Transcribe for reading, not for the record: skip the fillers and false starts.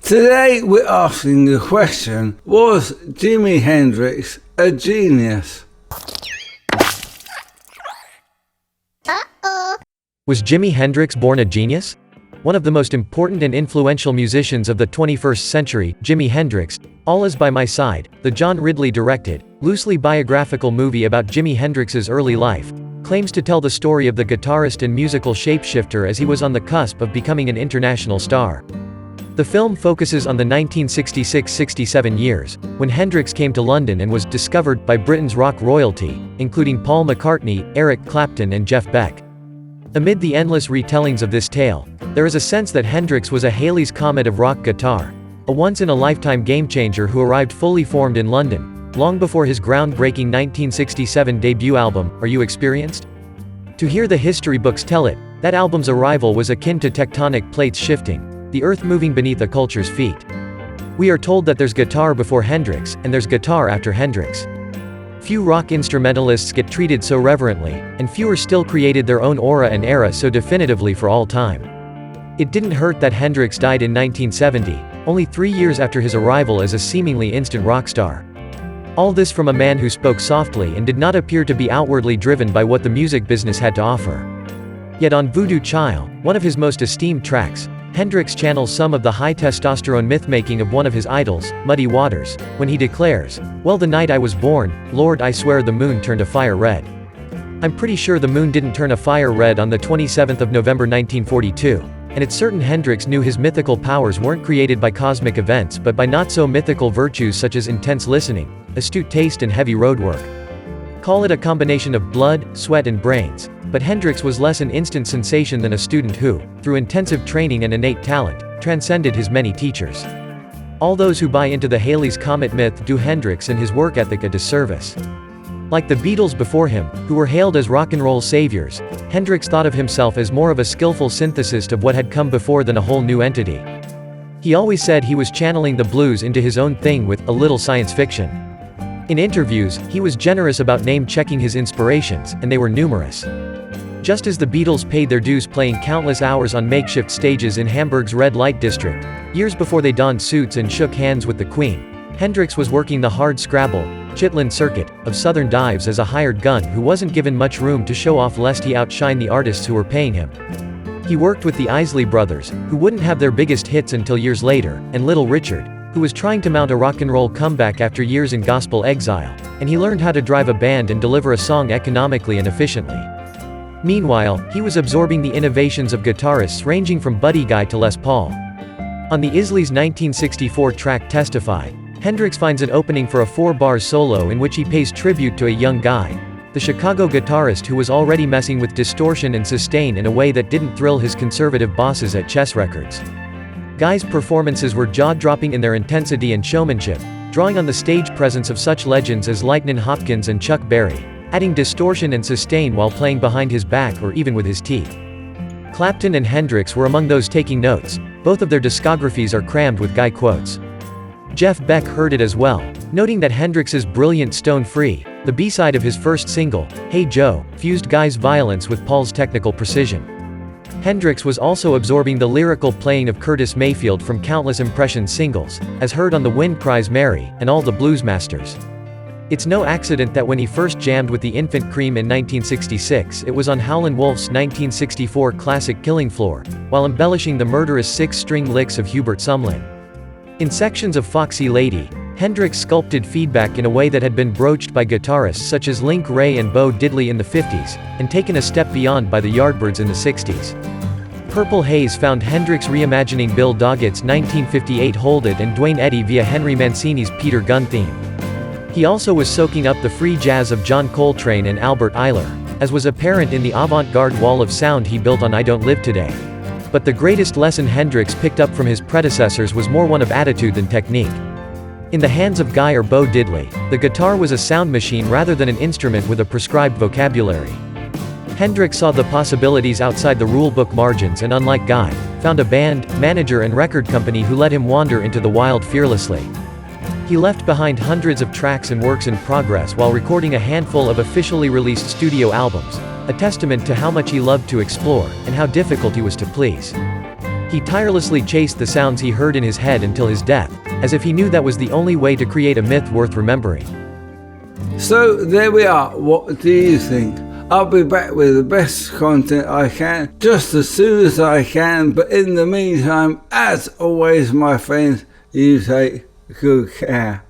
Today we're asking the question, was Jimi Hendrix a genius? Was Jimi Hendrix born a genius? One of the most important and influential musicians of the 21st century, Jimi Hendrix, All Is By My Side, the John Ridley directed, loosely biographical movie about Jimi Hendrix's early life, claims to tell the story of the guitarist and musical shapeshifter as he was on the cusp of becoming an international star. The film focuses on the 1966-67 years, when Hendrix came to London and was discovered by Britain's rock royalty, including Paul McCartney, Eric Clapton and Jeff Beck. Amid the endless retellings of this tale, there is a sense that Hendrix was a Halley's Comet of rock guitar, a once-in-a-lifetime game-changer who arrived fully formed in London, long before his groundbreaking 1967 debut album, Are You Experienced? To hear the history books tell it, that album's arrival was akin to tectonic plates shifting, the earth moving beneath a culture's feet. We are told that there's guitar before Hendrix, and there's guitar after Hendrix. Few rock instrumentalists get treated so reverently, and fewer still created their own aura and era so definitively for all time. It didn't hurt that Hendrix died in 1970, only 3 years after his arrival as a seemingly instant rock star. All this from a man who spoke softly and did not appear to be outwardly driven by what the music business had to offer. Yet on Voodoo Child, one of his most esteemed tracks, Hendrix channels some of the high-testosterone myth-making of one of his idols, Muddy Waters, when he declares, "Well, the night I was born, Lord, I swear the moon turned a fire red." I'm pretty sure the moon didn't turn a fire red on the 27th of November 1942, and it's certain Hendrix knew his mythical powers weren't created by cosmic events but by not-so-mythical virtues such as intense listening, astute taste and heavy roadwork. Call it a combination of blood, sweat and brains, but Hendrix was less an instant sensation than a student who, through intensive training and innate talent, transcended his many teachers. All those who buy into the Halley's Comet myth do Hendrix and his work ethic a disservice. Like the Beatles before him, who were hailed as rock and roll saviors, Hendrix thought of himself as more of a skillful synthesist of what had come before than a whole new entity. He always said he was channeling the blues into his own thing with a little science fiction. In interviews, he was generous about name-checking his inspirations, and they were numerous. Just as the Beatles paid their dues playing countless hours on makeshift stages in Hamburg's red light district, years before they donned suits and shook hands with the Queen, Hendrix was working the hard scrabble, chitlin circuit, of Southern dives as a hired gun who wasn't given much room to show off lest he outshine the artists who were paying him. He worked with the Isley Brothers, who wouldn't have their biggest hits until years later, and Little Richard, who was trying to mount a rock and roll comeback after years in gospel exile, and he learned how to drive a band and deliver a song economically and efficiently. Meanwhile, he was absorbing the innovations of guitarists ranging from Buddy Guy to Les Paul. On the Isley's 1964 track Testify, Hendrix finds an opening for a 4-bar solo in which he pays tribute to a young Guy, the Chicago guitarist who was already messing with distortion and sustain in a way that didn't thrill his conservative bosses at Chess Records. Guy's performances were jaw-dropping in their intensity and showmanship, drawing on the stage presence of such legends as Lightnin' Hopkins and Chuck Berry, adding distortion and sustain while playing behind his back or even with his teeth. Clapton and Hendrix were among those taking notes. Both of their discographies are crammed with Guy quotes. Jeff Beck heard it as well, noting that Hendrix's brilliant Stone Free, the B-side of his first single, Hey Joe, fused Guy's violence with Paul's technical precision. Hendrix was also absorbing the lyrical playing of Curtis Mayfield from countless Impressions singles, as heard on The Wind Cries Mary, and all the Blues Masters. It's no accident that when he first jammed with the Infant Cream in 1966 it was on Howlin' Wolf's 1964 classic Killing Floor, while embellishing the murderous 6-string licks of Hubert Sumlin. In sections of Foxy Lady, Hendrix sculpted feedback in a way that had been broached by guitarists such as Link Wray and Bo Diddley in the 50s, and taken a step beyond by the Yardbirds in the 60s. Purple Haze found Hendrix reimagining Bill Doggett's 1958 Hold It and Duane Eddy via Henry Mancini's Peter Gunn theme. He also was soaking up the free jazz of John Coltrane and Albert Ayler, as was apparent in the avant-garde wall of sound he built on I Don't Live Today. But the greatest lesson Hendrix picked up from his predecessors was more one of attitude than technique. In the hands of Guy or Bo Diddley, the guitar was a sound machine rather than an instrument with a prescribed vocabulary. Hendrix saw the possibilities outside the rule-book margins and, unlike Guy, found a band, manager and record company who let him wander into the wild fearlessly. He left behind hundreds of tracks and works in progress while recording a handful of officially released studio albums, a testament to how much he loved to explore, and how difficult he was to please. He tirelessly chased the sounds he heard in his head until his death, as if he knew that was the only way to create a myth worth remembering. So there we are, what do you think? I'll be back with the best content I can, just as soon as I can, but in the meantime, as always my friends, you take good care.